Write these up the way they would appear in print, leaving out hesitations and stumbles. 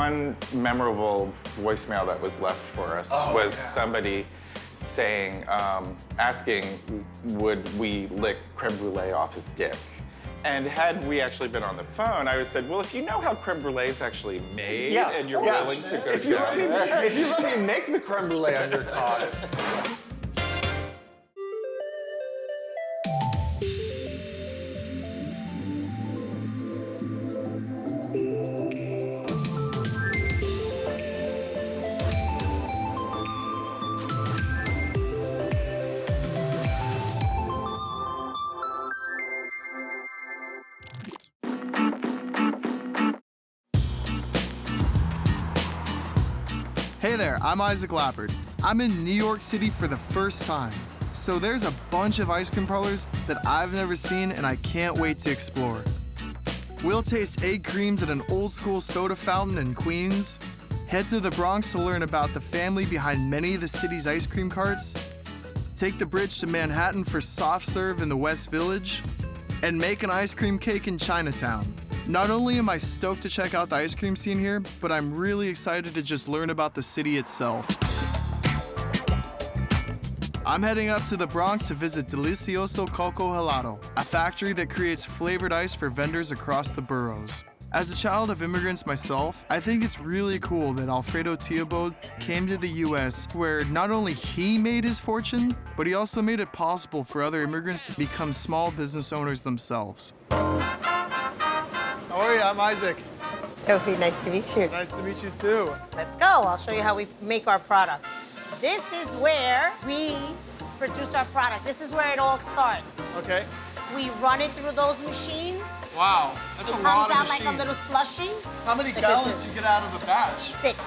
one memorable voicemail that was left for us was somebody saying, asking, would we lick creme brulee off his dick? And had we actually been on the phone, I would have said, well, if you know how creme brulee is actually made and you're willing to go if you let me make the creme brulee on your cock. Hey there, I'm Isaac Lappert. I'm in New York City for the first time. So there's a bunch of ice cream parlors that I've never seen and I can't wait to explore. We'll taste egg creams at an old school soda fountain in Queens, head to the Bronx to learn about the family behind many of the city's ice cream carts, take the bridge to Manhattan for soft serve in the West Village, and make an ice cream cake in Chinatown. Not only am I stoked to check out the ice cream scene here, but I'm really excited to just learn about the city itself. I'm heading up to the Bronx to visit Delicioso Coco Helado, a factory that creates flavored ice for vendors across the boroughs. As a child of immigrants myself, I think it's really cool that Alfredo Theobald came to the US where not only he made his fortune, but he also made it possible for other immigrants to become small business owners themselves. How are you? I'm Isaac. Sophie, nice to meet you. Nice to meet you too. Let's go. I'll show you how we make our product. This is where we produce our product. This is where it all starts. Okay. We run it through those machines. Wow, that's a lot of It comes out machines. like a little slushy. How many gallons do you get out of a batch? 6.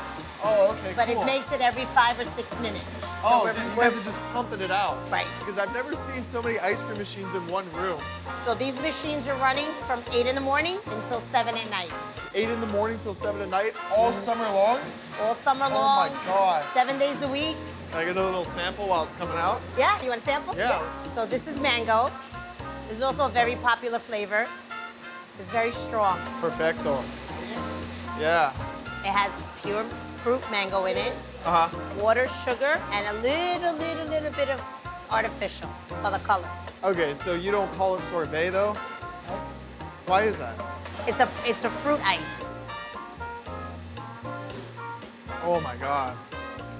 Oh, okay, But cool. it makes it every 5 or 6 minutes. Oh, you guys are just pumping it out. Right. Because I've never seen so many ice cream machines in one room. So these machines are running from 8 in the morning until 7 at night. 8 in the morning till 7 at night, all summer long? All summer Oh long. my God. 7 days a week. Can I get a little sample while it's coming out? Yeah, you want a sample? Yeah. So this is mango. This is also a very popular flavor. It's very strong. Perfecto. Yeah. It has pure fruit mango in it, water, sugar, and a little bit of artificial for the color. Okay, so you don't call it sorbet though? Why is that? It's a fruit ice. Oh my God.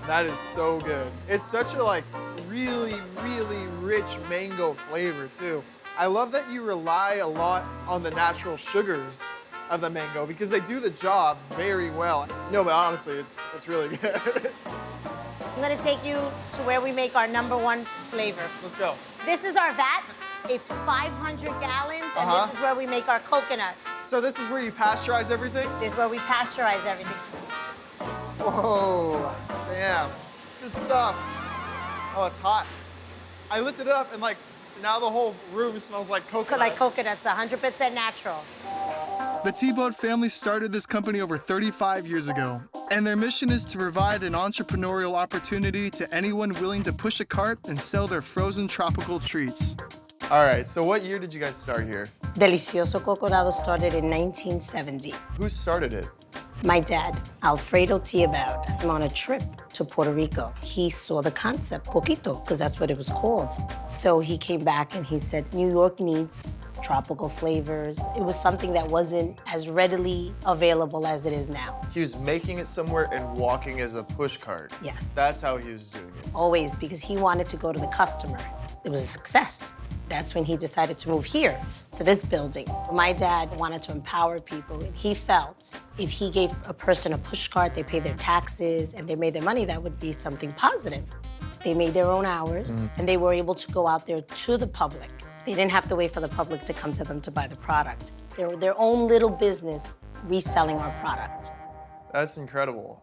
That is so good. It's such a really, really rich mango flavor too. I love that you rely a lot on the natural sugars of the mango because they do the job very well. No, but honestly, it's really good. I'm gonna take you to where we make our #1 flavor. Let's go. This is our vat. It's 500 gallons, and this is where we make our coconut. So this is where you pasteurize everything? This is where we pasteurize everything. Whoa, damn, it's good stuff. Oh, it's hot. I lifted it up and now the whole room smells like coconut. Like coconuts, 100% natural. The T-Boat family started this company over 35 years ago, and their mission is to provide an entrepreneurial opportunity to anyone willing to push a cart and sell their frozen tropical treats. All right, so what year did you guys start here? Delicioso Coconado started in 1970. Who started it? My dad, Alfredo Theobald, on a trip to Puerto Rico. He saw the concept, coquito, because that's what it was called. So he came back and he said, New York needs tropical flavors. It was something that wasn't as readily available as it is now. He was making it somewhere and walking as a push cart. Yes. That's how he was doing it. Always, because he wanted to go to the customer. It was a success. That's when he decided to move here, to this building. My dad wanted to empower people, and he felt if he gave a person a push cart, they paid their taxes, and they made their money, that would be something positive. They made their own hours, and they were able to go out there to the public. They didn't have to wait for the public to come to them to buy the product. They were their own little business reselling our product. That's incredible.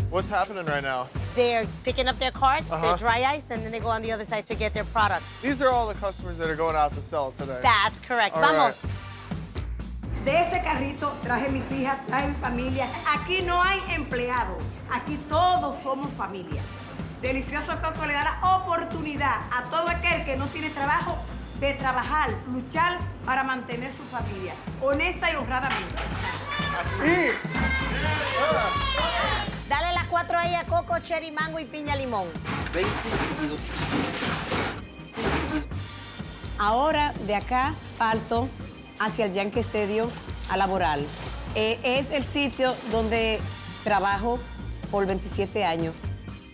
What's happening right now? They're picking up their carts, their dry ice, and then they go on the other side to get their product. These are all the customers that are going out to sell today. That's correct. All Vamos. right. De ese carrito traje mis hijas, traen familia. Aquí no hay empleados, aquí todos somos familia. Delicioso Coco le da la oportunidad a todo aquel que no tiene trabajo de trabajar, luchar para mantener su familia, honesta y honradamente. Dale las 4 ahí a coco, cherry, mango y piña limón. Ahora de acá parto hacia el Yankee Stadium a laborar. Es el sitio donde trabajo por 27 años.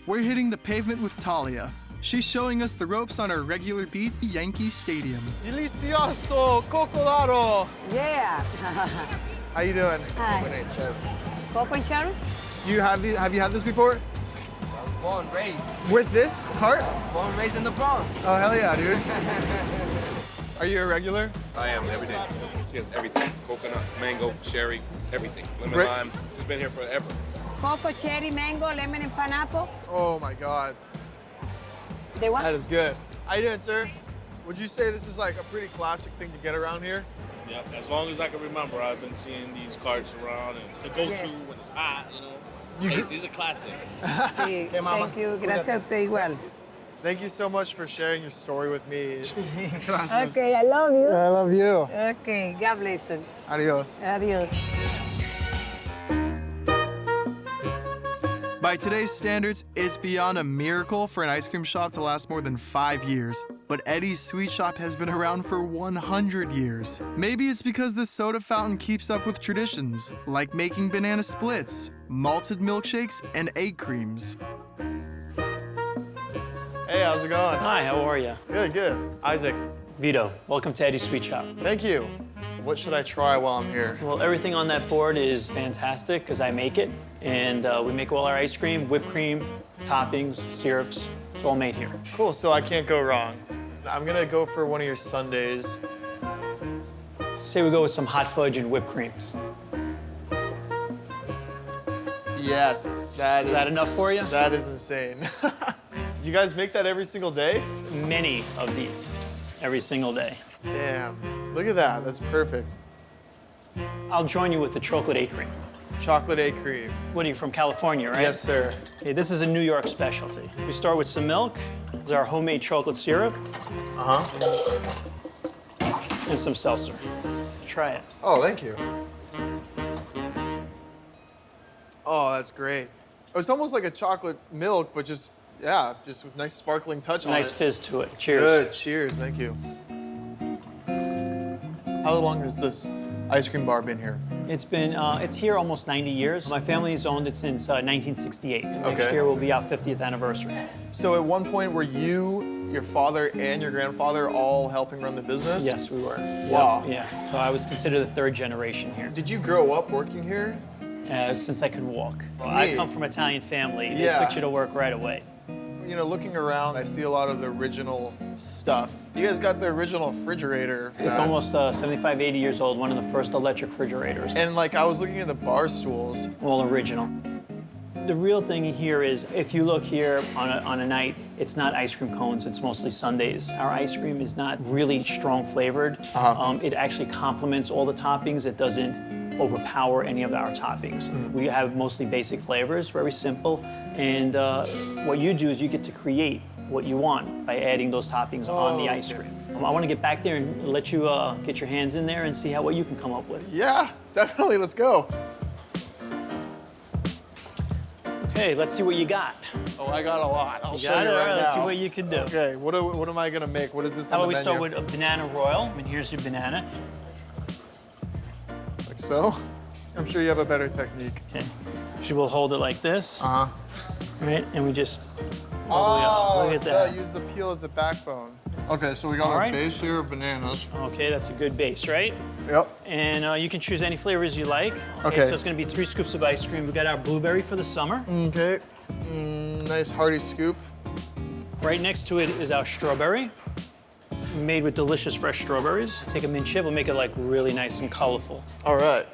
We're hitting the pavement with Talia. She's showing us the ropes on our regular beat, Yankee Stadium. Delicioso, cocolado. Yeah. How you doing? Hi. Coco and cherry? Have you had this before? I was born, raised. With this cart? Born, raised in the Bronx. Oh, hell yeah, dude. Are you a regular? I am every day. She has everything. Coconut, mango, cherry, everything. Lemon, Right. lime. She's been here forever. Coco, cherry, mango, lemon and pineapple. Oh my God, They want? that is good. How you doing, sir? Would you say this is like a pretty classic thing to get around here? Yep, as long as I can remember, I've been seeing these carts around and the go-to Yes. when it's hot, you know. You do- Casey's a classic. Sí, thank you. Gracias a usted igual. Thank you so much for sharing your story with me. Okay, I love you. I love you. Okay, God bless you. Adios. Adios. By today's standards, it's beyond a miracle for an ice cream shop to last more than 5 years. But Eddie's Sweet Shop has been around for 100 years. Maybe it's because the soda fountain keeps up with traditions, like making banana splits, malted milkshakes, and egg creams. Hey, how's it going? Hi, how are you? Good, good. Isaac, Vito, welcome to Eddie's Sweet Shop. thank you. What should I try while I'm here? Well, everything on that board is fantastic because I make it. And we make all our ice cream, whipped cream, toppings, syrups. It's all made here. Cool, so I can't go wrong. I'm gonna go for one of your sundaes. Say we go with some hot fudge and whipped cream. Yes, that Is that enough for you? That is insane. Do you guys make that every single day? Many of these, every single day. Damn, look at that, that's perfect. I'll join you with the chocolate egg cream. Chocolate egg cream. What are you, from California, right? Yes, sir. Okay, this is a New York specialty. We start with some milk. This is our homemade chocolate syrup. Uh-huh. And some seltzer. Try it. Oh, thank you. Oh, that's great. Oh, it's almost like a chocolate milk, but just, yeah, just with nice sparkling touch on it. Nice fizz to it. Cheers. Good, cheers, thank you. How long has this ice cream bar been here? It's been, it's here almost 90 years. My family's owned it since 1968. And Next Okay. year will be our 50th anniversary. So at one point, were you, your father, and your grandfather all helping run the business? Yes, we were. Wow. Yeah, so I was considered the third generation here, Did you grow up working here? since I could walk. Well, I Neat. come from Italian family. They Yeah. put you to work right away. You know, looking around, I see a lot of the original stuff. You guys got the original refrigerator. for It's that. almost 75, 80 years old, one of the first electric refrigerators. And like, I was looking at the bar stools. All original. The real thing here is, if you look here on a night, it's not ice cream cones, it's mostly sundaes. Our ice cream is not really strong flavored. It actually complements all the toppings. It doesn't overpower any of our toppings. We have mostly basic flavors, very simple. And what you do is you get to create what you want by adding those toppings on the ice cream. I want to get back there and let you get your hands in there and see what you can come up with. Yeah, definitely, let's go. Okay, let's see what you got. Oh, I got a lot. I'll You show got you it? right All right, let's see now. what you can do. Okay, what am I gonna make? What is this How on about the we start menu? with a banana royal? And here's your banana. Like so? I'm sure you have a better technique. Okay. So we'll hold it like this, Uh-huh. right? And we just Oh, Look at that. Use the peel as a backbone. Okay, so we got All our right. base here of bananas. Okay, that's a good base, right? Yep. And you can choose any flavors you like. Okay. So it's gonna be 3 scoops of ice cream. We got our blueberry for the summer. Okay. Nice hearty scoop. Right next to it is our strawberry, made with delicious fresh strawberries. Take a mint chip, we'll make it like really nice and colorful. All right.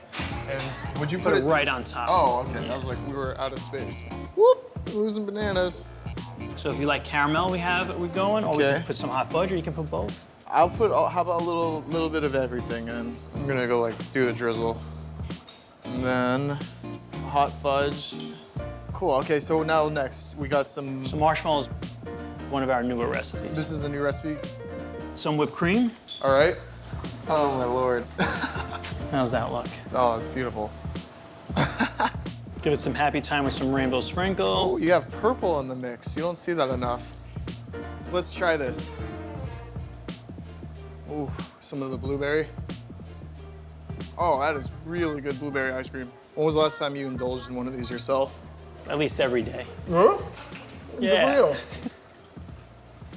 And would you Put put it right on top. Oh, okay. I was like, we were out of space. Whoop! Losing bananas. So if you like caramel, we're going, or we Okay. can put some hot fudge, or you can put both. How about a little bit of everything in? I'm gonna go like do the drizzle. And then hot fudge. Cool, okay, so now next, we got some, So marshmallows, one of our newer recipes. this is a new recipe. some whipped cream. All right. Oh my Lord. How's that look? Oh, it's beautiful. Give it some happy time with some rainbow sprinkles. Oh, you have purple in the mix. You don't see that enough. So let's try this. Ooh, some of the blueberry. Oh, that is really good blueberry ice cream. When was the last time you indulged in one of these yourself? At least every day. Huh? Yeah. For real?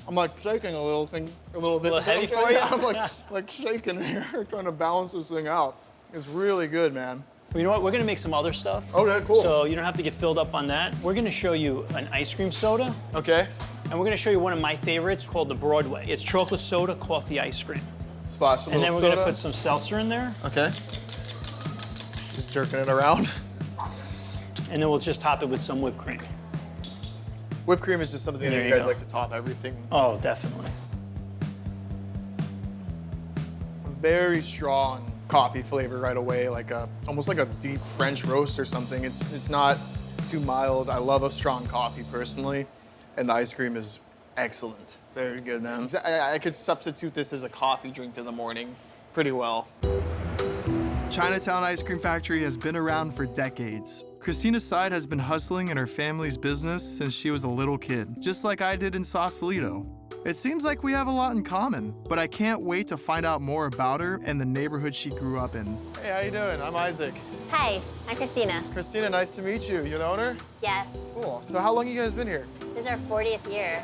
I'm like shaking a little bit. A little heavy for you? I'm like shaking here, trying to balance this thing out. It's really good, man. Well, you know what? We're gonna make some other stuff. Okay, cool. So you don't have to get filled up on that. We're gonna show you an ice cream soda. Okay. And we're gonna show you one of my favorites called the Broadway. It's chocolate soda, coffee ice cream. Splash a And little then we're soda. gonna put some seltzer in there. Okay. Just jerking it around. And then we'll just top it with some whipped cream. Whipped cream is just something that There you you guys go. like to top everything. Oh, definitely. Very strong coffee flavor right away, like almost like a deep French roast or something. It's not too mild. I love a strong coffee personally, and the ice cream is excellent. Very good, man. I could substitute this as a coffee drink in the morning pretty well. Chinatown Ice Cream Factory has been around for decades. Christina Side has been hustling in her family's business since she was a little kid, just like I did in Sausalito. It seems like we have a lot in common, but I can't wait to find out more about her and the neighborhood she grew up in. Hey, how you doing? I'm Isaac. Hi, I'm Christina. Christina, nice to meet you. You're the owner? Yes, Cool. So how long you guys been here? this is our 40th year.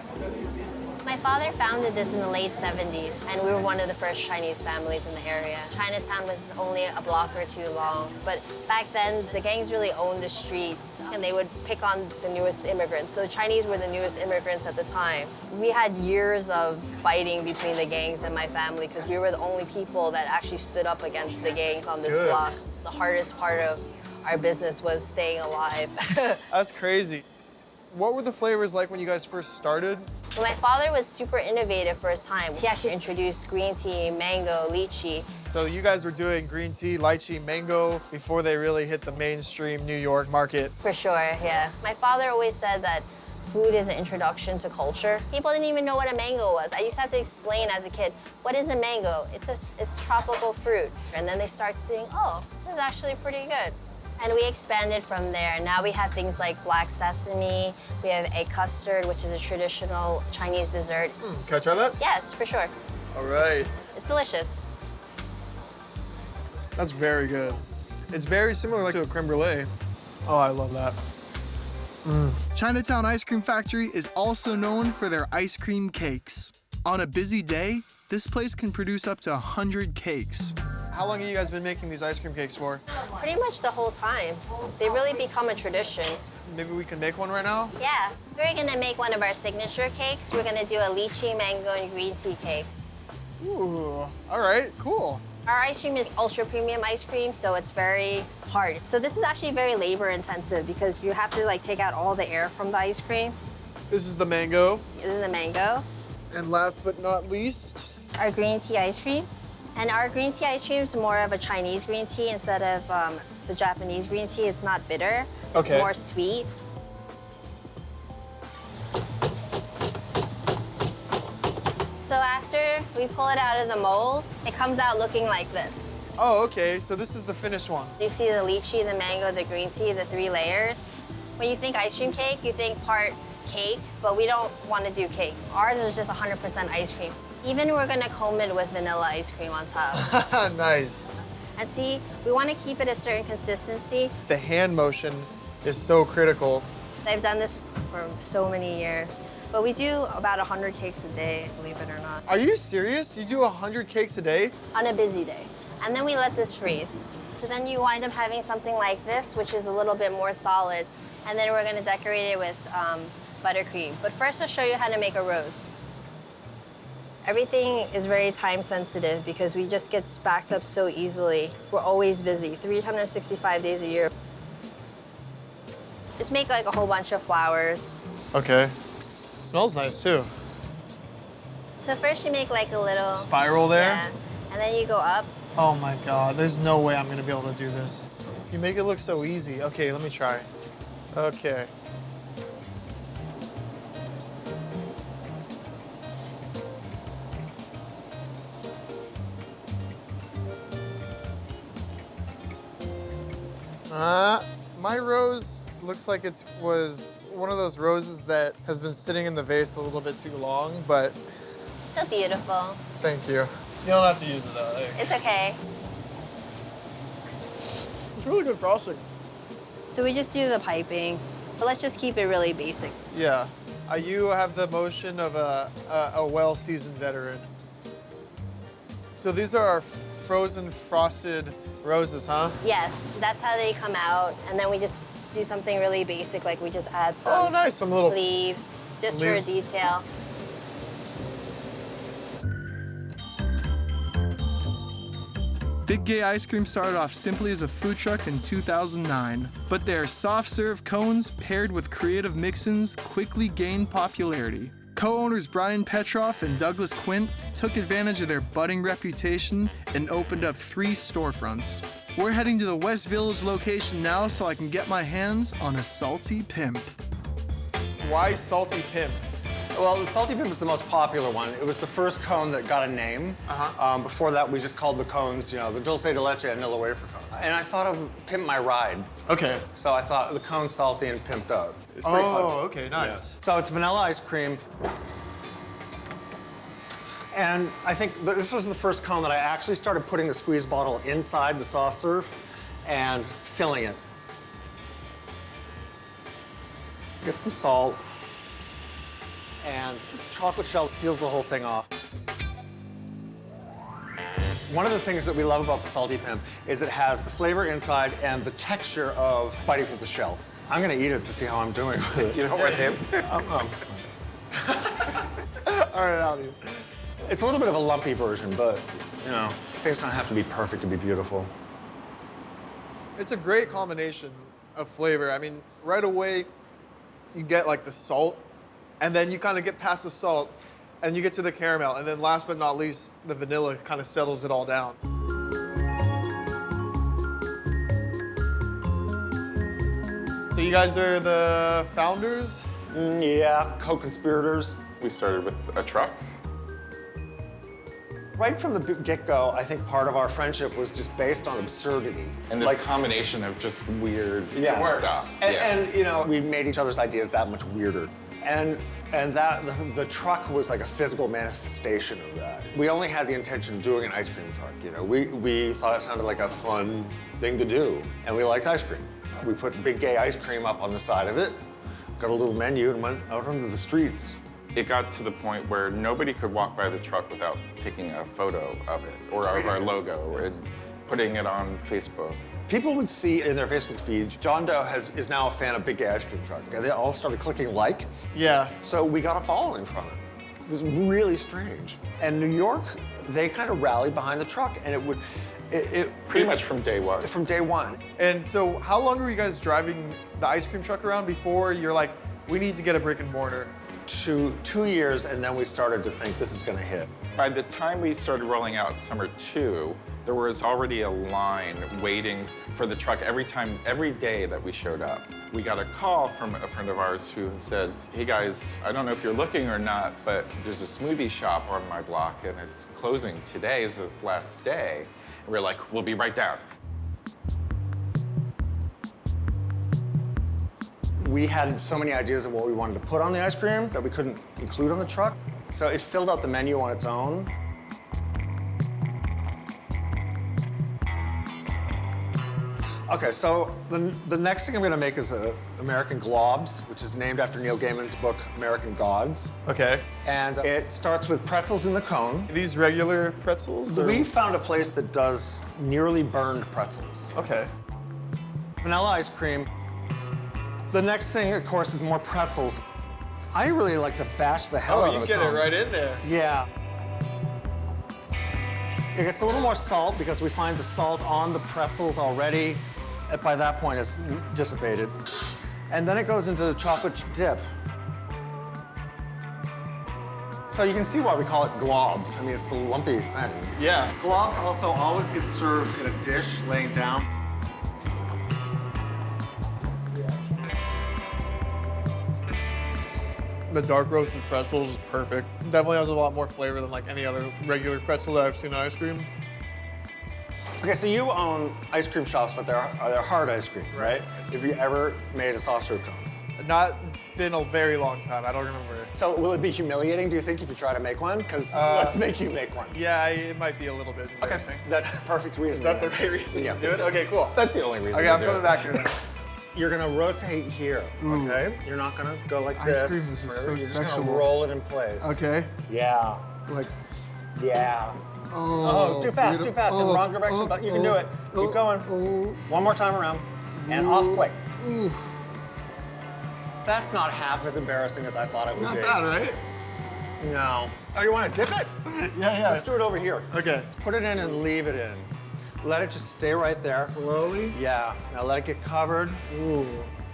My father founded this in the late 70s, and we were one of the first Chinese families in the area. Chinatown was only a block or two long, but back then, the gangs really owned the streets, and they would pick on the newest immigrants. So Chinese were the newest immigrants at the time. We had years of fighting between the gangs and my family, because we were the only people that actually stood up against the gangs on this Good. block. The hardest part of our business was staying alive. That's crazy. What were the flavors like when you guys first started? My father was super innovative for his time. He actually introduced green tea, mango, lychee. So you guys were doing green tea, lychee, mango before they really hit the mainstream New York market. For sure, yeah. My father always said that food is an introduction to culture. People didn't even know what a mango was. I used to have to explain as a kid, what is a mango? It's tropical fruit. And then they start saying, oh, this is actually pretty good. And we expanded from there. Now we have things like black sesame. We have egg custard, which is a traditional Chinese dessert. Can I try that? Yeah, it's for sure. All right. It's delicious. That's very good. It's very similar like to a creme brulee. Oh, I love that. Chinatown Ice Cream Factory is also known for their ice cream cakes. On a busy day, this place can produce up to 100 cakes. How long have you guys been making these ice cream cakes for? Pretty much the whole time. They really become a tradition. Maybe we can make one right now? Yeah, we're gonna make one of our signature cakes. We're gonna do a lychee, mango, and green tea cake. Ooh, all right, cool. Our ice cream is ultra premium ice cream, so it's very hard. So this is actually very labor intensive because you have to like take out all the air from the ice cream. This is the mango. This is the mango. And last but not least, Our green tea ice cream. And our green tea ice cream is more of a Chinese green tea instead of the Japanese green tea. It's not bitter. Okay. It's more sweet. So after we pull it out of the mold, it comes out looking like this. oh, okay, so this is the finished one. You see the lychee, the mango, the green tea, the 3 layers. When you think ice cream cake, you think part cake, but we don't want to do cake. Ours is just 100% ice cream. Even we're gonna comb it with vanilla ice cream on top. Nice. And see, we want to keep it a certain consistency. The hand motion is so critical. I've done this for so many years. But we do about 100 cakes a day, believe it or not, Are you serious? You do 100 cakes a day? on a busy day. And then we let this freeze. So then you wind up having something like this, which is a little bit more solid. And then we're gonna decorate it with buttercream. But first I'll show you how to make a roast. Everything is very time sensitive because we just get backed up so easily. We're always busy, 365 days a year. Just make like a whole bunch of flowers. Okay. Smells nice too. So first you make like a little Spiral there? Yeah, and then you go up. Oh my God, there's no way I'm gonna be able to do this. You make it look so easy. Okay, let me try. Okay. My rose looks like it was one of those roses that has been sitting in the vase a little bit too long, but So beautiful. thank you. You don't have to use it though. There. It's okay. It's really good frosting. So we just do the piping, but let's just keep it really basic. Yeah. You have the motion of a well-seasoned veteran. So these are our frozen frosted roses, huh? Yes, that's how they come out. And then we just do something really basic, like we just add some Oh, nice, some little leaves, just leaves. for detail. Big Gay Ice Cream started off simply as a food truck in 2009, but their soft-serve cones paired with creative mix-ins quickly gained popularity. Co-owners Brian Petroff and Douglas Quint took advantage of their budding reputation and opened up 3 storefronts. We're heading to the West Village location now so I can get my hands on a Salty Pimp. Why Salty Pimp? Well, the Salty Pimp is the most popular one. It was the first cone that got a name. Before that, we just called the cones, you know, the dulce de leche and vanilla wafer cone. And I thought of Pimp My Ride. Okay. So I thought the cone's salty and pimped out. It's pretty fun. Oh, okay, nice. Yeah. So it's vanilla ice cream. And I think this was the first cone that I actually started putting the squeeze bottle inside the soft serve and filling it. Get some salt. And this chocolate shell seals the whole thing off. One of the things that we love about the Salty Pimp is it has the flavor inside and the texture of biting through the shell. I'm gonna eat it to see how I'm doing with it. You don't want him to? All right, I'll do. It's a little bit of a lumpy version, but, you know, things don't have to be perfect to be beautiful. It's a great combination of flavor. I mean, right away, you get like the salt, and then you kind of get past the salt, and you get to the caramel, and then last but not least, the vanilla kind of settles it all down. So you guys are the founders? Yeah, co-conspirators. We started with a truck. Right from the get-go, I think part of our friendship was just based on absurdity. And this combination of just weird stuff. And, you know, we made each other's ideas that much weirder. And that the truck was like a physical manifestation of that. We only had the intention of doing an ice cream truck, you know. We thought it sounded like a fun thing to do, and we liked ice cream. We put Big Gay Ice Cream up on the side of it, got a little menu, and went out onto the streets. It got to the point where nobody could walk by the truck without taking a photo of it or of our logo and putting it on Facebook. People would see in their Facebook feed, John Doe is now a fan of Big Gay Ice Cream Truck. And they all started clicking like. Yeah. So we got a following from it. It was really strange. And New York, they kind of rallied behind the truck, and Pretty much from day one. From day one. And so how long were you guys driving the ice cream truck around before you're like, we need to get a brick and mortar? 2 years, and then we started to think this is gonna hit. By the time we started rolling out summer 2, there was already a line waiting for the truck every day that we showed up. We got a call from a friend of ours who said, hey guys, I don't know if you're looking or not, but there's a smoothie shop on my block and it's closing today is its last day. And we're like, we'll be right down. We had so many ideas of what we wanted to put on the ice cream that we couldn't include on the truck. So it filled out the menu on its own. Okay, so the next thing I'm gonna make is American Globs, which is named after Neil Gaiman's book, American Gods. Okay. And it starts with pretzels in the cone. Are these regular pretzels? Or? We found a place that does nearly burned pretzels. Okay. Vanilla ice cream. The next thing, of course, is more pretzels. I really like to bash the hell out of you the get cone. it right in there. Yeah. It gets a little more salt because we find the salt on the pretzels already. By that point, it's dissipated. And then it goes into the chocolate dip. So you can see why we call it globs. I mean, it's a lumpy thing. Yeah. Globs also always get served in a dish laying down. The dark roasted pretzels is perfect. Definitely has a lot more flavor than like any other regular pretzel that I've seen in ice cream. Okay, so you own ice cream shops, but they're hard ice cream, right? Have you ever made a soft serve cone? Not been a very long time. I don't remember. So will it be humiliating, do you think, if you try to make one? Because let's make you make one. Yeah, it might be a little bit Okay, embarrassing. that's perfect reason. Is that the right reason Yeah. to do it? Okay, cool. That's the only reason. Okay, to I'm do coming it. back here. You're gonna rotate here, okay? You're not gonna go like Ice this. cream is just whatever. so You're just sexual. gonna roll it in place. Okay. Yeah, Like, yeah. oh. Too fast, beautiful. too fast, in the wrong direction, but you can do it. Keep going. One more time around, and off quick. That's not half as embarrassing as I thought it would Not be. bad, right? No. Oh, you want to dip it? Yeah. Let's do it over here. Okay. Put it in and leave it in. Let it just stay right there. Slowly? Yeah. Now let it get covered. Ooh.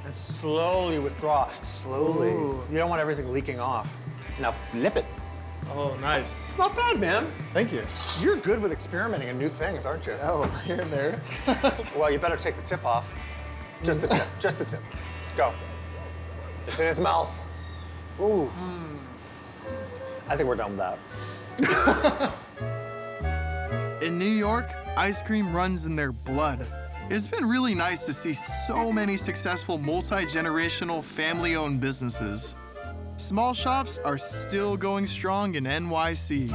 And slowly withdraw. Slowly. Ooh. You don't want everything leaking off. Now flip it. Oh, nice. It's not bad, man. Thank you. You're good with experimenting in new things, aren't you? Oh, here and there. Well, you better take the tip off. Just the tip. Just the tip. Go. It's in his mouth. Ooh. I think we're done with that. In New York, ice cream runs in their blood. It's been really nice to see so many successful multi-generational family-owned businesses. Small shops are still going strong in NYC.